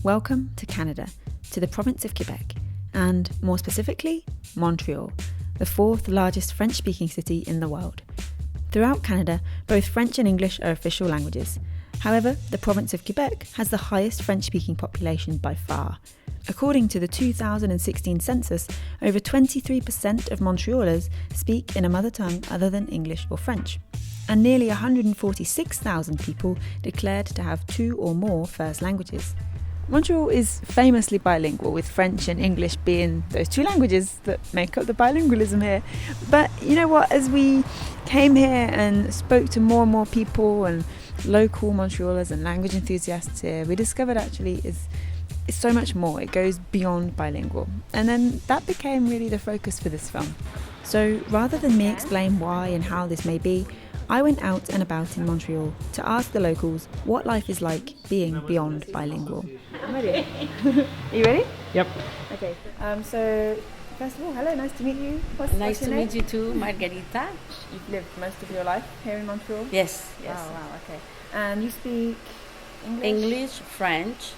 Welcome to Canada, to the province of Quebec, and more specifically, Montreal, the fourth largest French-speaking city in the world. Throughout Canada, both French and English are official languages. However, the province of Quebec has the highest French-speaking population by far. According to the 2016 census, over 23% of Montrealers speak in a mother tongue other than English or French, and nearly 146,000 people declared to have two or more first languages. Montreal is famously bilingual, with French and English being those two languages that make up the bilingualism here. But you know what, as we came here and spoke to more and more people and local Montrealers and language enthusiasts here, we discovered actually it's so much more. It goes beyond bilingual. And then that became really the focus for this film. So rather than me explain why and how this may be, I went out and about in Montreal to ask the locals what life is like being beyond bilingual. I'm ready. Are you ready? Yep. Okay. So first of all, hello, nice to meet you. Nice to meet you too, Margarita. You've lived most of your life here in Montreal? Yes. Oh, wow, okay. And you speak English? English, French,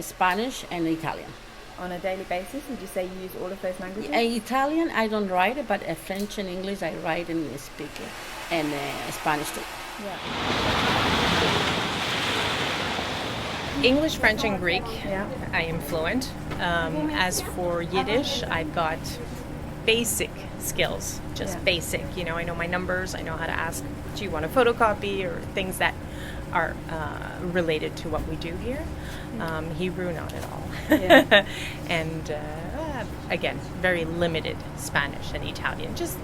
Spanish and Italian. On a daily basis, would you say you use all of those languages? Italian, I don't write it, but French and English I write and speak it. And Spanish too. Yeah. English, French, and Greek. Yeah. I am fluent. As for Yiddish, I've got basic skills, just basic. You know, I know my numbers. I know how to ask, do you want a photocopy, or things that are related to what we do here. Hebrew, not at all. Yeah. And again, very limited Spanish and Italian, just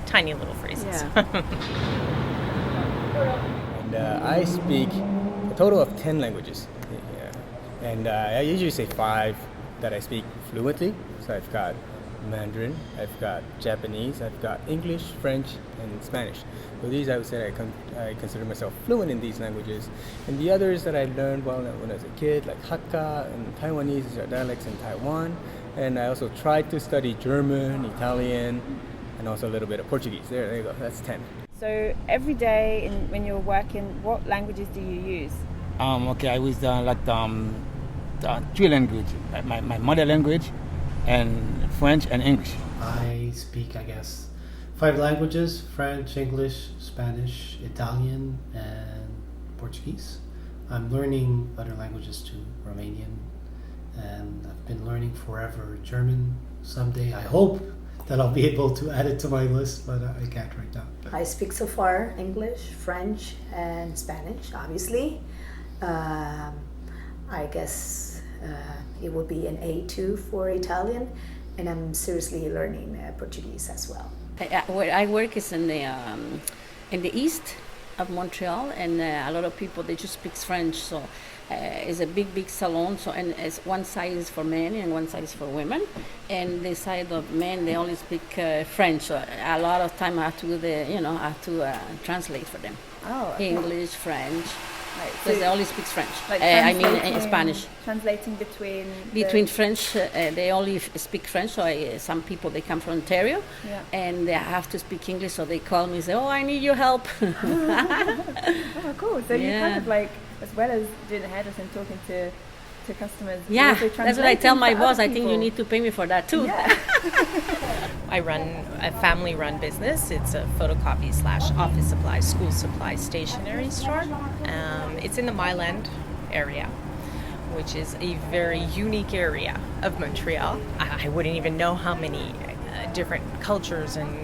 tiny little phrases. Yeah. And I speak a total of 10 languages. Yeah. And I usually say 5 that I speak fluently. So I've got Mandarin, I've got Japanese, I've got English, French, and Spanish. So these, I would say, I consider myself fluent in these languages. And the others that I learned when I was a kid, like Hakka and Taiwanese, these are dialects in Taiwan. And I also tried to study German, Italian, and also a little bit of Portuguese. There you go. That's 10. So every day when you're working, what languages do you use? Okay, I use the 3 languages, my mother language, and French and English. I speak, I guess, 5 languages: French, English, Spanish, Italian, and Portuguese. I'm learning other languages too, Romanian, and I've been learning forever German. Someday, I hope that I'll be able to add it to my list, but I can't right now. I speak so far English, French, and Spanish, obviously. I guess it would be an A2 for Italian, and I'm seriously learning Portuguese as well. Where I work is in the east of Montreal, and a lot of people, they just speak French. So it's a big salon. So, and it's one side is for men and one side is for women. And the side of men, they only speak French. So a lot of time I have to do I have to translate for them. Oh, okay. English, French. Right, Because they only speak French. Like Spanish. Translating Between French, they only speak French. So some people, they come from Ontario, and they have to speak English. So they call me and say, "Oh, I need your help." Oh, cool. So you kind of like, as well as doing the hairdressing, talking to customers. Yeah, that's what I tell my boss. I think people. you need to pay me for that too. Yeah. I run a family-run business. It's a photocopy / office supply, school supply, stationery store. It's in the Myland area, which is a very unique area of Montreal. I wouldn't even know how many different cultures and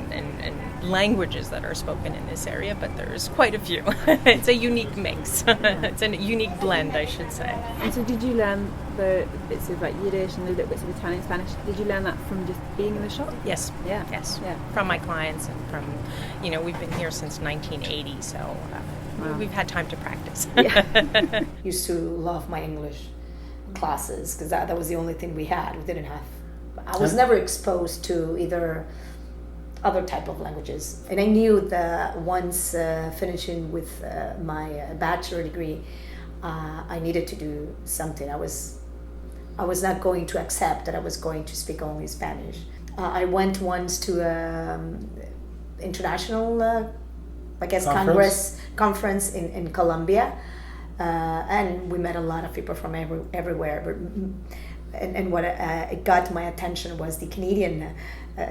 languages that are spoken in this area, but there's quite a few. It's a unique mix. It's a unique blend, I should say. And so did you learn the bits of like Yiddish and the little bits of Italian, Spanish? Did you learn that from just being in the shop? Yes. Yeah. Yes. Yeah. From my clients and from, we've been here since 1980, so we've had time to practice. Yeah. Used to love my English classes because that was the only thing we had. We didn't have. I was never exposed to either other type of languages, and I knew that once finishing with my bachelor degree, I needed to do something. I was not going to accept that I was going to speak only Spanish. I went once to international, conference in Colombia, And we met a lot of people from everywhere. And what it got my attention was the Canadian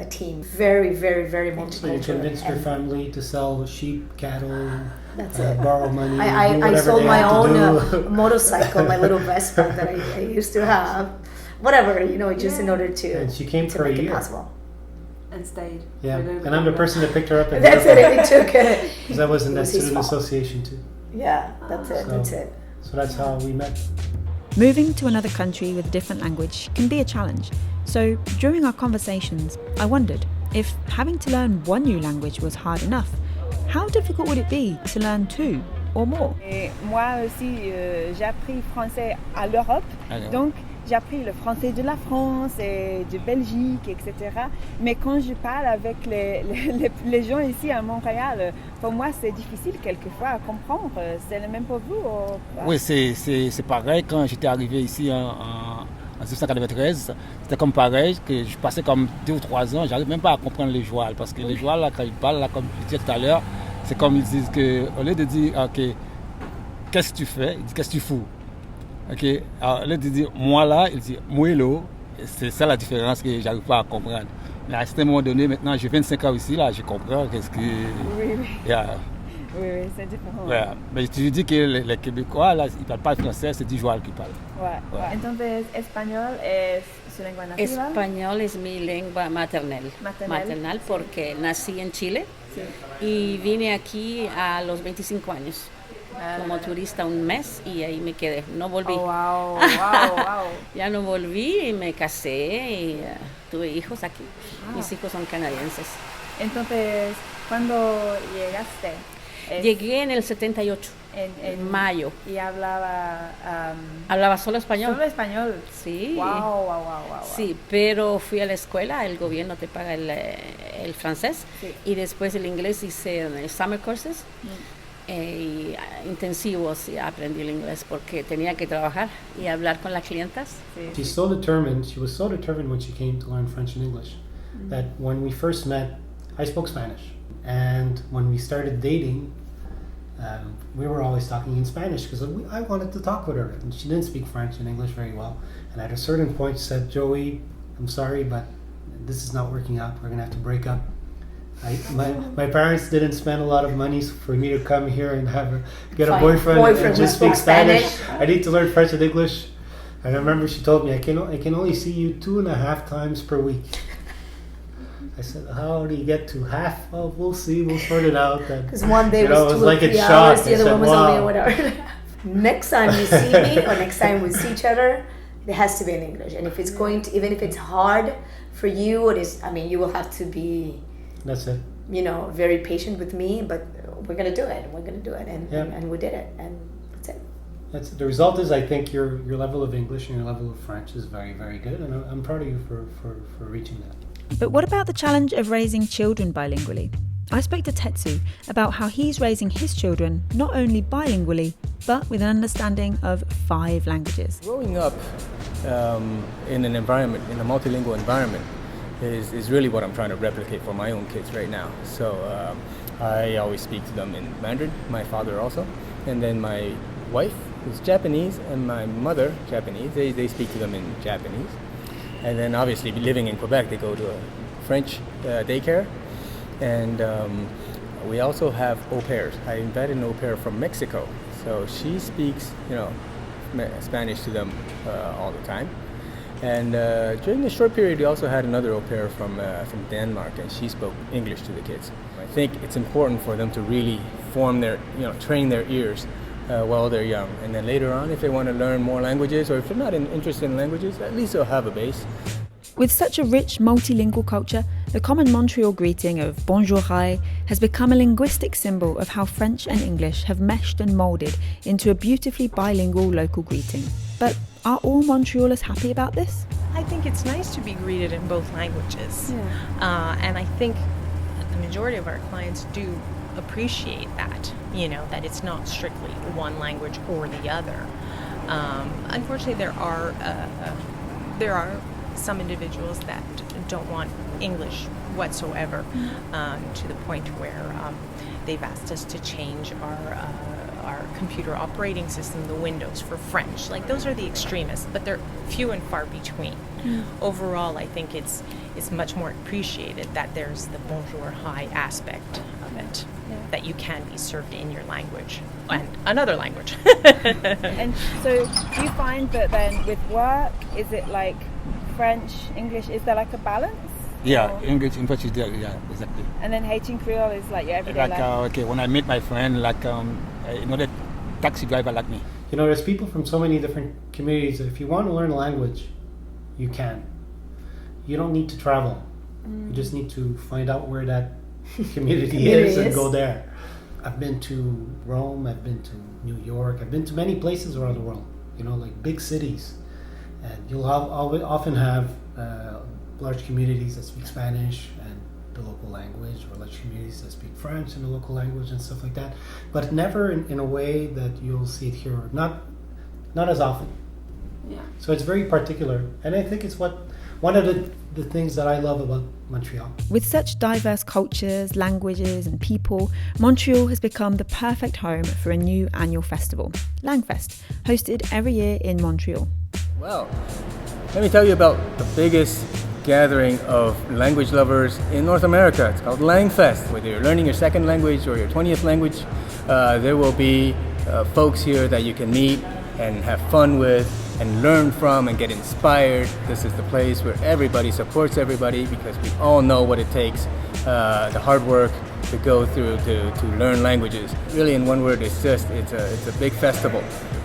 team. Very, very, very multicultural. So you convinced your family to sell sheep, cattle, That's it. borrow money. I sold my own motorcycle, my little Vespa that I used to have. Whatever, just in order to, and she came for make a year. it possible. And stayed. Yeah, and I'm the person that picked her up. And That's it. It took. Because I was in that was his student fault. association too. Yeah, that's it. So- That's it. So that's how we met. Moving to another country with a different language can be a challenge. So during our conversations, I wondered if having to learn one new language was hard enough, how difficult would it be to learn two or more? Et moi aussi, j'ai appris français à l'Europe, donc j'ai appris le français de la France et de Belgique, etc. Mais quand je parle avec les gens ici à Montréal, pour moi c'est difficile quelquefois à comprendre. C'est le même pour vous ou pas? Oui, c'est pareil. Quand j'étais arrivé ici en 1993, c'était comme pareil, que je passais comme 2 ou 3 ans, j'arrive même pas à comprendre les jouals, parce que les jouals, là, quand ils parlent, là, comme je disais tout à l'heure, c'est comme ils disent qu'au lieu de dire, ok, qu'est-ce que tu fais, ils disent, qu'est-ce que tu fous? Ok, alors au lieu de dire, moi là, ils disent, muelo, c'est ça la différence que j'arrive pas à comprendre. Mais à un certain moment donné, maintenant, j'ai 25 ans ici, là, je comprends qu'est-ce que... Oui, oui. Yeah. Oui, c'est différent. Ouais. Mais tu dis que les Québécois, là, ils parlent pas le français, c'est du joual qu'ils parlent. Ouais. Entonces, español es su lengua nativa. Español es mi lengua maternal. Maternal porque nací en Chile y vine aquí a los 25 años como turista un mes y ahí me quedé. No volví. Oh, wow. Ya no volví y me casé y tuve hijos aquí. Wow. Mis hijos son canadienses. Entonces, ¿cuándo llegaste? Llegué en el 78, en mayo. Y hablaba... Hablaba solo español. ¿Solo español? Sí. Wow. Sí, pero fui a la escuela, el gobierno te paga el francés, sí. Y después el inglés hice summer courses y intensivos y aprendí el inglés porque tenía que trabajar y hablar con las clientas. Sí. She was so determined when she came to learn French and English that when we first met, I spoke Spanish. And when we started dating, we were always talking in Spanish because I wanted to talk with her. And she didn't speak French and English very well. And at a certain point she said, Joey, I'm sorry, but this is not working out. We're going to have to break up. My parents didn't spend a lot of money for me to come here and get a boyfriend and just speak Spanish. I need to learn French and English. And I remember she told me, I can only see you 2.5 times per week. I said, how do you get to half? Well, we'll see. We'll sort it out. Because one day was 2 or 3 hours, the other one was only whatever. Next time you see me or next time we see each other, it has to be in English. And if it's going to, even if it's hard for you, you will have to be... That's it. Very patient with me, but we're going to do it. And we did it. And that's it. The result is, I think your level of English and your level of French is very, very good. And I'm proud of you for reaching that. But what about the challenge of raising children bilingually? I spoke to Tetsu about how he's raising his children not only bilingually, but with an understanding of 5 languages. Growing up in an environment, in a multilingual environment, is really what I'm trying to replicate for my own kids right now. So I always speak to them in Mandarin, my father also, and then my wife, who's Japanese, and my mother, Japanese, they speak to them in Japanese. And then obviously living in Quebec, they go to a French daycare. And we also have au pairs. I invited an au pair from Mexico. So she speaks, Spanish to them all the time. And during the short period, we also had another au pair from Denmark, and she spoke English to the kids. I think it's important for them to really train their ears while they're young. And then later on, if they want to learn more languages, or if they're not interested in languages, at least they'll have a base. With such a rich multilingual culture, the common Montreal greeting of Bonjour Hi has become a linguistic symbol of how French and English have meshed and moulded into a beautifully bilingual local greeting. But are all Montrealers happy about this? I think it's nice to be greeted in both languages. Yeah. And I think the majority of our clients do appreciate that, that it's not strictly one language or the other. Unfortunately, there are some individuals that don't want English whatsoever, to the point where they've asked us to change our computer operating system, the Windows for French. Like those are the extremists, but they're few and far between. Overall, I think it's much more appreciated that there's the Bonjour Hi aspect of it, that you can be served in your language and another language. And so do you find that then with work, is it like French, English, is there like a balance? Yeah, Or- English is there, yeah, exactly. And then Haitian Creole is like your everyday Like, life? okay, when I meet my friend, like, that taxi driver like me. You know, there's people from so many different communities that if you want to learn a language, you can. You don't need to travel. You just need to find out where that community is and go there. I've been to Rome, I've been to New York, I've been to many places around the world, you know, like big cities. And you'll often have large communities that speak Spanish and the local language, or large communities that speak French and the local language and stuff like that. But never in a way that you'll see it here, not as often. Yeah. So it's very particular, and I think it's one of the things that I love about Montreal. With such diverse cultures, languages and people, Montreal has become the perfect home for a new annual festival, Langfest, hosted every year in Montreal. Well, let me tell you about the biggest gathering of language lovers in North America. It's called Langfest. Whether you're learning your second language or your 20th language, there will be folks here that you can meet and have fun with and learn from and get inspired. This is the place where everybody supports everybody, because we all know what it takes, the hard work to go through to learn languages. Really, in one word, it's a big festival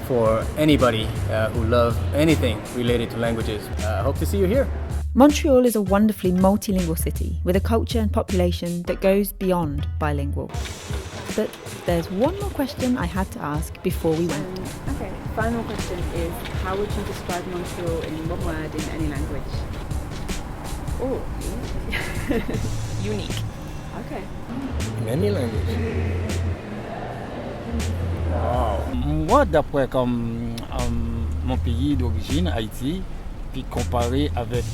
for anybody who loves anything related to languages. Hope to see you here. Montreal is a wonderfully multilingual city with a culture and population that goes beyond bilingual. But there's one more question I had to ask before we went. Okay, final question is, how would you describe Montreal in one word in any language? Oh, Unique. okay. In any language. Wow. Moi, d'après comme mon pays d'origine, Haïti, puis comparé avec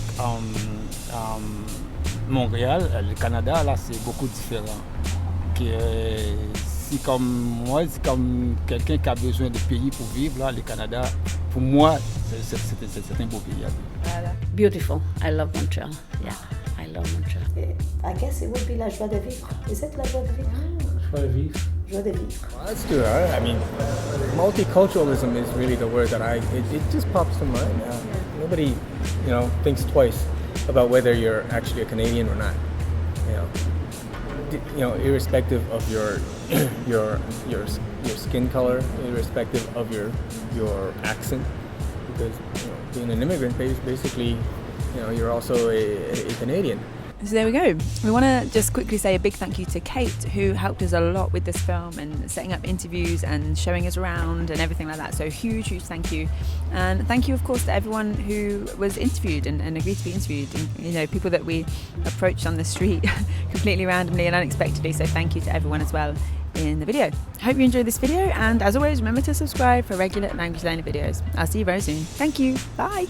Montréal, le Canada, là, c'est beaucoup différent. Si comme moi, c'est comme quelqu'un qui a besoin de pays pour vivre, là, le Canada, pour moi, c'est un beau pays à vivre. Beautiful. I love Montreal. Yeah, I love Montreal. I guess it would be la joie de vivre. Is it la joie de vivre? Joie de vivre. Joie de vivre. Well, that's true. I mean, multiculturalism is really the word that it just pops to mind. Nobody, thinks twice about whether you're actually a Canadian or not. Irrespective of your skin color, irrespective of your accent, because being an immigrant, basically, you're also a Canadian. So there we go. We want to just quickly say a big thank you to Kate, who helped us a lot with this film and setting up interviews and showing us around and everything like that. So huge thank you. And thank you, of course, to everyone who was interviewed and agreed to be interviewed. And, people that we approached on the street completely randomly and unexpectedly. So thank you to everyone as well in the video. Hope you enjoyed this video. And as always, remember to subscribe for regular language learning videos. I'll see you very soon. Thank you. Bye.